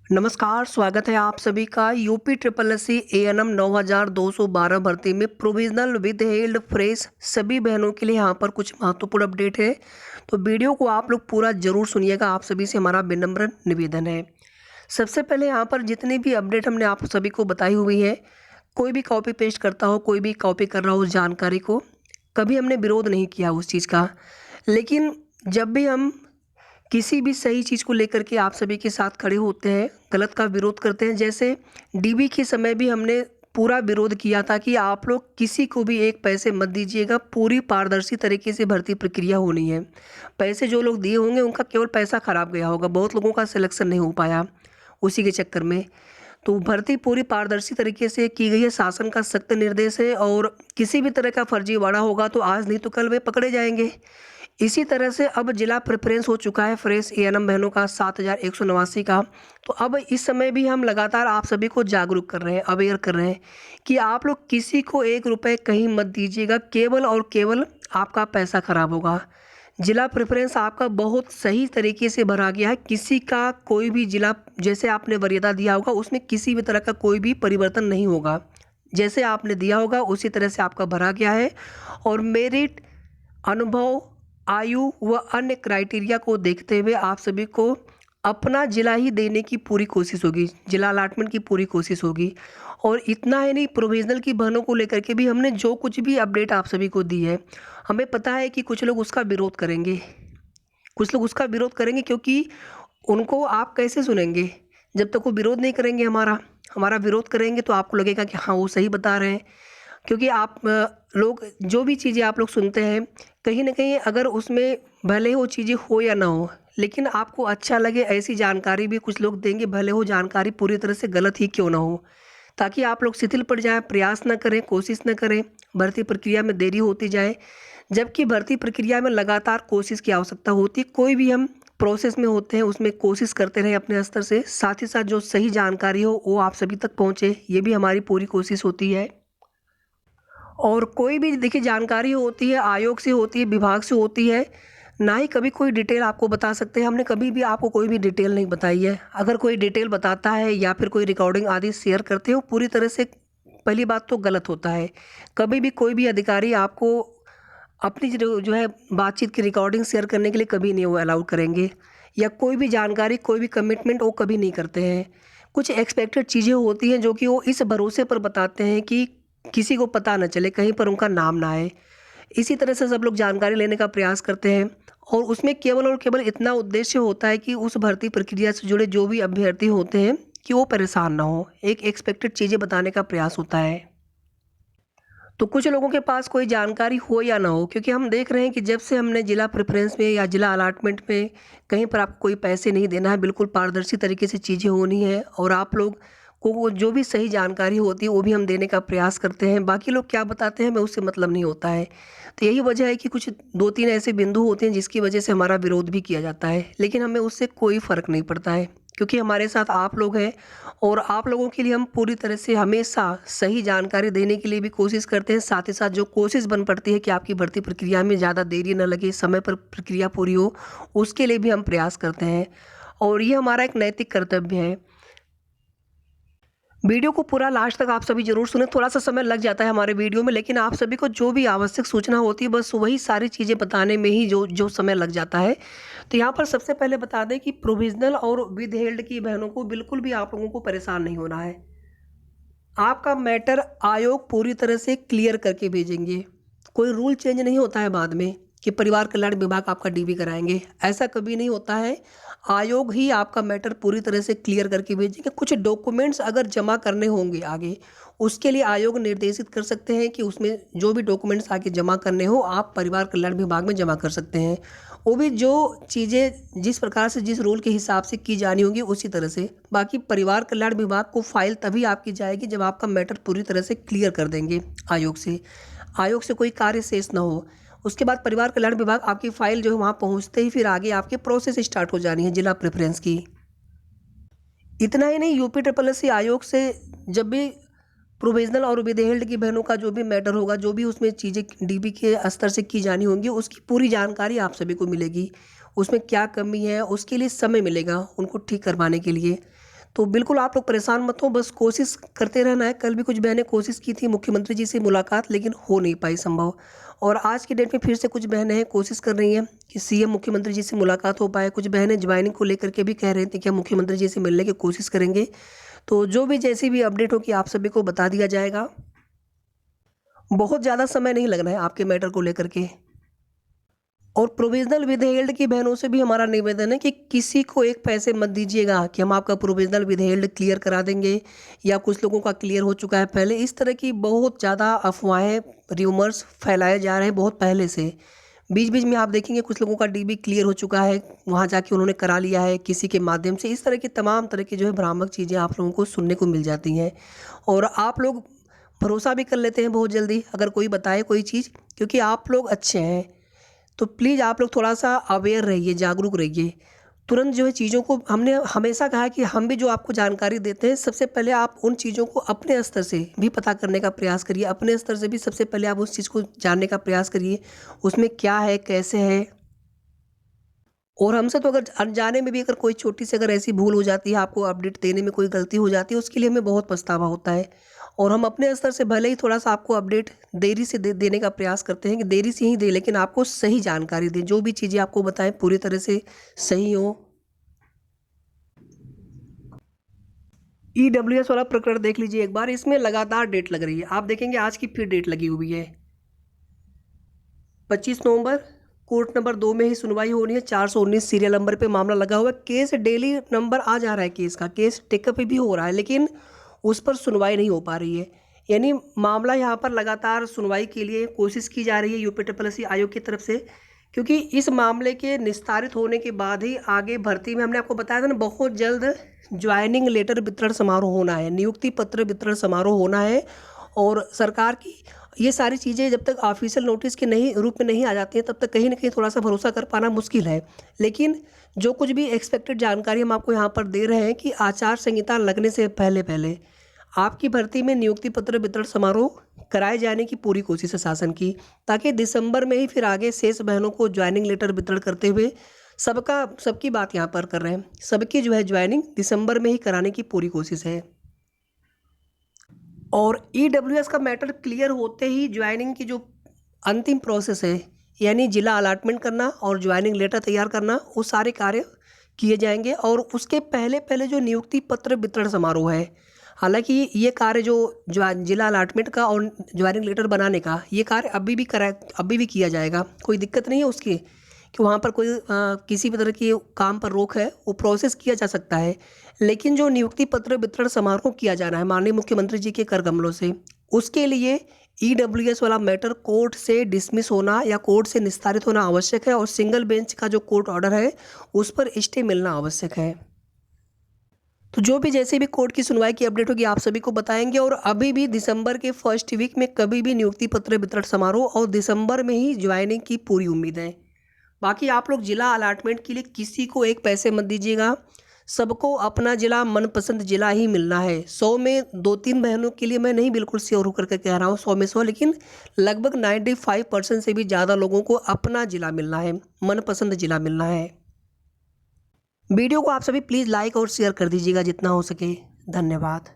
नमस्कार, स्वागत है आप सभी का UP triple S C ANM 9212 भर्ती में प्रोविजनल विद हेल्ड फ्रेश सभी बहनों के लिए यहाँ पर कुछ महत्वपूर्ण अपडेट है। तो वीडियो को आप लोग पूरा जरूर सुनिएगा, आप सभी से हमारा विनम्र निवेदन है। सबसे पहले यहाँ पर जितनी भी अपडेट हमने आप सभी को बताई हुई है, कोई भी कॉपी पेस्ट करता हो, कोई भी कॉपी कर रहा हो उस जानकारी को, कभी हमने विरोध नहीं किया उस चीज़ का। लेकिन जब भी हम किसी भी सही चीज़ को लेकर के आप सभी के साथ खड़े होते हैं, गलत का विरोध करते हैं, जैसे डीबी के समय भी हमने पूरा विरोध किया था कि आप लोग किसी को भी एक पैसे मत दीजिएगा, पूरी पारदर्शी तरीके से भर्ती प्रक्रिया होनी है। पैसे जो लोग दिए होंगे उनका केवल पैसा खराब गया होगा, बहुत लोगों का सिलेक्शन नहीं हो पाया उसी के चक्कर में। तो भर्ती पूरी पारदर्शी तरीके से की गई है, शासन का सख्त निर्देश है और किसी भी तरह का फर्जीवाड़ा होगा तो आज नहीं तो कल वे पकड़े जाएंगे। इसी तरह से अब जिला प्रेफरेंस हो चुका है फ्रेश एएनएम बहनों का 7189 का। तो अब इस समय भी हम लगातार आप सभी को जागरूक कर रहे हैं, अवेयर कर रहे हैं कि आप लोग किसी को 1 रुपये कहीं मत दीजिएगा, केवल और केवल आपका पैसा खराब होगा। जिला प्रेफरेंस आपका बहुत सही तरीके से भरा गया है, किसी का कोई भी जिला जैसे आपने वरीयता दिया होगा उसमें किसी भी तरह का कोई भी परिवर्तन नहीं होगा, जैसे आपने दिया होगा उसी तरह से आपका भरा गया है। और मेरिट, अनुभव, आयु व अन्य क्राइटेरिया को देखते हुए आप सभी को अपना जिला ही देने की पूरी कोशिश होगी, जिला अलॉटमेंट की पूरी कोशिश होगी। और इतना ही नहीं, प्रोविजनल की बहनों को लेकर के भी हमने जो कुछ भी अपडेट आप सभी को दी है, हमें पता है कि कुछ लोग उसका विरोध करेंगे, कुछ लोग उसका विरोध करेंगे, क्योंकि उनको आप कैसे सुनेंगे जब तक वो विरोध नहीं करेंगे। हमारा हमारा विरोध करेंगे तो आपको लगेगा कि हाँ वो सही बता रहे हैं। क्योंकि आप लोग जो भी चीज़ें आप लोग सुनते हैं, कहीं ना कहीं अगर उसमें भले ही वो चीज़ें हो या ना हो, लेकिन आपको अच्छा लगे ऐसी जानकारी भी कुछ लोग देंगे, भले हो जानकारी पूरी तरह से गलत ही क्यों ना हो, ताकि आप लोग शिथिल पड़ जाएं, प्रयास न करें, कोशिश न करें, भर्ती प्रक्रिया में देरी होती जाए। जबकि भर्ती प्रक्रिया में लगातार कोशिश की आवश्यकता होती है। कोई भी हम प्रोसेस में होते हैं उसमें कोशिश करते रहें अपने स्तर से, साथ ही साथ जो सही जानकारी हो वो आप सभी तक पहुँचे, ये भी हमारी पूरी कोशिश होती है। और कोई भी देखिए जानकारी होती है, आयोग से होती है, विभाग से होती है, ना ही कभी कोई डिटेल आपको बता सकते हैं। हमने कभी भी आपको कोई भी डिटेल नहीं बताई है। अगर कोई डिटेल बताता है या फिर कोई रिकॉर्डिंग आदि शेयर करते हो, पूरी तरह से पहली बात तो गलत होता है। कभी भी कोई भी अधिकारी आपको अपनी जो है बातचीत की रिकॉर्डिंग शेयर करने के लिए कभी नहीं वो अलाउड करेंगे, या कोई भी जानकारी, कोई भी कमिटमेंट वो कभी नहीं करते हैं। कुछ एक्सपेक्टेड चीज़ें होती हैं जो कि वो इस भरोसे पर बताते हैं कि किसी को पता न चले, कहीं पर उनका नाम ना आए। इसी तरह से सब लोग जानकारी लेने का प्रयास करते हैं और उसमें केवल और केवल इतना उद्देश्य होता है कि उस भर्ती प्रक्रिया से जुड़े जो भी अभ्यर्थी होते हैं कि वो परेशान ना हो, एक एक्सपेक्टेड चीज़ें बताने का प्रयास होता है। तो कुछ लोगों के पास कोई जानकारी हो या ना हो, क्योंकि हम देख रहे हैं कि जब से हमने जिला प्रेफरेंस में या जिला अलॉटमेंट में कहीं पर आपको कोई पैसे नहीं देना है, बिल्कुल पारदर्शी तरीके से चीज़ें होनी है और आप लोग को वो जो भी सही जानकारी होती है वो भी हम देने का प्रयास करते हैं। बाकी लोग क्या बताते हैं हमें उससे मतलब नहीं होता है। तो यही वजह है कि कुछ 2-3 ऐसे बिंदु होते हैं जिसकी वजह से हमारा विरोध भी किया जाता है, लेकिन हमें उससे कोई फ़र्क नहीं पड़ता है, क्योंकि हमारे साथ आप लोग हैं और आप लोगों के लिए हम पूरी तरह से हमेशा सही जानकारी देने के लिए भी कोशिश करते हैं। साथ ही साथ जो कोशिश बन पड़ती है कि आपकी भर्ती प्रक्रिया में ज़्यादा देरी न लगे, समय पर प्रक्रिया पूरी हो, उसके लिए भी हम प्रयास करते हैं और ये हमारा एक नैतिक कर्तव्य है। वीडियो को पूरा लास्ट तक आप सभी जरूर सुने, थोड़ा सा समय लग जाता है हमारे वीडियो में, लेकिन आप सभी को जो भी आवश्यक सूचना होती है बस वही सारी चीज़ें बताने में ही जो जो समय लग जाता है। तो यहाँ पर सबसे पहले बता दें कि प्रोविजनल और विद हेल्ड की बहनों को बिल्कुल भी आप लोगों को परेशान नहीं होना है। आपका मैटर आयोग पूरी तरह से क्लियर करके भेजेंगे। कोई रूल चेंज नहीं होता है बाद में कि परिवार कल्याण विभाग आपका डीबी कराएंगे, ऐसा कभी नहीं होता है। आयोग ही आपका मैटर पूरी तरह से क्लियर करके भेजेंगे। कुछ डॉक्यूमेंट्स अगर जमा करने होंगे आगे, उसके लिए आयोग निर्देशित कर सकते हैं कि उसमें जो भी डॉक्यूमेंट्स आगे जमा करने हो आप परिवार कल्याण विभाग में जमा कर सकते हैं। वो भी जो चीज़ें जिस प्रकार से जिस रूल के हिसाब से की जानी होगी उसी तरह से। बाकी परिवार कल्याण विभाग को फाइल तभी आपकी जाएगी जब आपका मैटर पूरी तरह से क्लियर कर देंगे आयोग से, आयोग से कोई कार्य शेष ना हो। उसके बाद परिवार कल्याण विभाग आपकी फाइल जो है वहाँ पहुँचते ही फिर आगे आपके प्रोसेस स्टार्ट हो जानी है जिला प्रेफरेंस की। इतना ही नहीं, यूपी ट्रिपल एस सी आयोग से जब भी प्रोविजनल और विदहेल्ड की बहनों का जो भी मैटर होगा, जो भी उसमें चीज़ें डीबी के स्तर से की जानी होंगी, उसकी पूरी जानकारी आप सभी को मिलेगी। उसमें क्या कमी है उसके लिए समय मिलेगा उनको ठीक करवाने के लिए। तो बिल्कुल आप लोग परेशान मत हो, बस कोशिश करते रहना है। कल भी कुछ बहनें कोशिश की थी मुख्यमंत्री जी से मुलाकात, लेकिन हो नहीं पाई संभव। और आज की डेट में फिर से कुछ बहनें हैं कोशिश कर रही हैं कि सीएम मुख्यमंत्री जी से मुलाकात हो पाए। कुछ बहनें ज्वाइनिंग को लेकर के भी कह रही थी कि हम मुख्यमंत्री जी से मिलने की कोशिश करेंगे। तो जो भी जैसी भी अपडेट होगी आप सभी को बता दिया जाएगा। बहुत ज़्यादा समय नहीं लगना है आपके मैटर को लेकर के। और प्रोविजनल विदहेल्ड की बहनों से भी हमारा निवेदन है कि किसी को एक पैसे मत दीजिएगा कि हम आपका प्रोविजनल विदहेल्ड क्लियर करा देंगे, या कुछ लोगों का क्लियर हो चुका है पहले। इस तरह की बहुत ज़्यादा अफवाहें, र्यूमर्स फैलाए जा रहे हैं बहुत पहले से। बीच बीच में आप देखेंगे कुछ लोगों का डीबी क्लियर हो चुका है, वहाँ जाके उन्होंने करा लिया है किसी के माध्यम से। इस तरह की तमाम तरह की जो है भ्रामक चीज़ें आप लोगों को सुनने को मिल जाती हैं, और आप लोग भरोसा भी कर लेते हैं बहुत जल्दी अगर कोई बताए कोई चीज़, क्योंकि आप लोग अच्छे हैं। तो प्लीज़ आप लोग थोड़ा सा अवेयर रहिए, जागरूक रहिए। तुरंत जो है चीज़ों को, हमने हमेशा कहा है कि हम भी जो आपको जानकारी देते हैं, सबसे पहले आप उन चीज़ों को अपने स्तर से भी पता करने का प्रयास करिए। अपने स्तर से भी सबसे पहले आप उस चीज़ को जानने का प्रयास करिए, उसमें क्या है, कैसे है। और हमसे तो अगर अनजाने में भी अगर कोई छोटी सी अगर ऐसी भूल हो जाती है, आपको अपडेट देने में कोई गलती हो जाती है, उसके लिए हमें बहुत पछतावा होता है। और हम अपने स्तर से भले ही थोड़ा सा आपको अपडेट देरी से देने का प्रयास करते हैं कि देरी से ही दें, लेकिन आपको सही जानकारी दें। जो भी चीज़ें आपको बताएं पूरी तरह से सही हो। ईडब्ल्यूएस वाला प्रकरण देख लीजिए एक बार, इसमें लगातार डेट लग रही है। आप देखेंगे आज की फिर डेट लगी हुई है 25 नवंबर। कोर्ट नंबर 2 में ही सुनवाई होनी है। 419 सीरियल नंबर पे मामला लगा हुआ है। केस डेली नंबर आ जा रहा है, केस का केस टेकअप भी हो रहा है, लेकिन उस पर सुनवाई नहीं हो पा रही है। यानी मामला यहाँ पर लगातार सुनवाई के लिए कोशिश की जा रही है यूपीट्रिपलसी आयोग की तरफ से, क्योंकि इस मामले के निस्तारित होने के बाद ही आगे भर्ती में, हमने आपको बताया था ना, बहुत जल्द ज्वाइनिंग लेटर वितरण समारोह होना है, नियुक्ति पत्र वितरण समारोह होना है। और सरकार की ये सारी चीज़ें जब तक ऑफिशियल नोटिस के नहीं रूप में नहीं आ जाती हैं, तब तक कहीं ना कहीं थोड़ा सा भरोसा कर पाना मुश्किल है। लेकिन जो कुछ भी एक्सपेक्टेड जानकारी हम आपको यहाँ पर दे रहे हैं कि आचार संहिता लगने से पहले पहले आपकी भर्ती में नियुक्ति पत्र वितरण समारोह कराए जाने की पूरी कोशिश है शासन की, ताकि दिसंबर में ही फिर आगे शेष बहनों को ज्वाइनिंग लेटर वितरण करते हुए सबकी बात यहाँ पर कर रहे हैं, सबकी जो है ज्वाइनिंग दिसंबर में ही कराने की पूरी कोशिश है। और ईडब्ल्यूएस का मैटर क्लियर होते ही ज्वाइनिंग की जो अंतिम प्रोसेस है, यानी जिला अलाटमेंट करना और ज्वाइनिंग लेटर तैयार करना, वो सारे कार्य किए जाएंगे। और उसके पहले पहले जो नियुक्ति पत्र वितरण समारोह है, हालांकि ये कार्य जो जिला अलाटमेंट का और ज्वाइनिंग लेटर बनाने का, ये कार्य अभी भी किया जाएगा। कोई दिक्कत नहीं है उसकी कि वहाँ पर कोई किसी भी तरह की काम पर रोक है, वो प्रोसेस किया जा सकता है। लेकिन जो नियुक्ति पत्र वितरण समारोह किया जाना है माननीय मुख्यमंत्री जी के कर कमलों से, उसके लिए ईडब्ल्यूएस वाला मैटर कोर्ट से डिसमिस होना या कोर्ट से निस्तारित होना आवश्यक है, और सिंगल बेंच का जो कोर्ट ऑर्डर है उस पर स्टे मिलना आवश्यक है। तो जो भी जैसे भी कोर्ट की सुनवाई की अपडेट होगी आप सभी को बताएंगे। और अभी भी दिसंबर के फर्स्ट वीक में कभी भी नियुक्ति पत्र वितरण समारोह, और दिसंबर में ही ज्वाइनिंग की पूरी उम्मीद है। बाकी आप लोग जिला अलाटमेंट के लिए किसी को एक पैसे मत दीजिएगा, सबको अपना जिला मनपसंद जिला ही मिलना है। 100 में 2-3 बहनों के लिए मैं नहीं बिल्कुल श्योर होकर के कह रहा हूँ 100 में 100, लेकिन लगभग 95% से भी ज़्यादा लोगों को अपना जिला मिलना है, मनपसंद जिला मिलना है। वीडियो को आप सभी प्लीज़ लाइक और शेयर कर दीजिएगा जितना हो सके। धन्यवाद।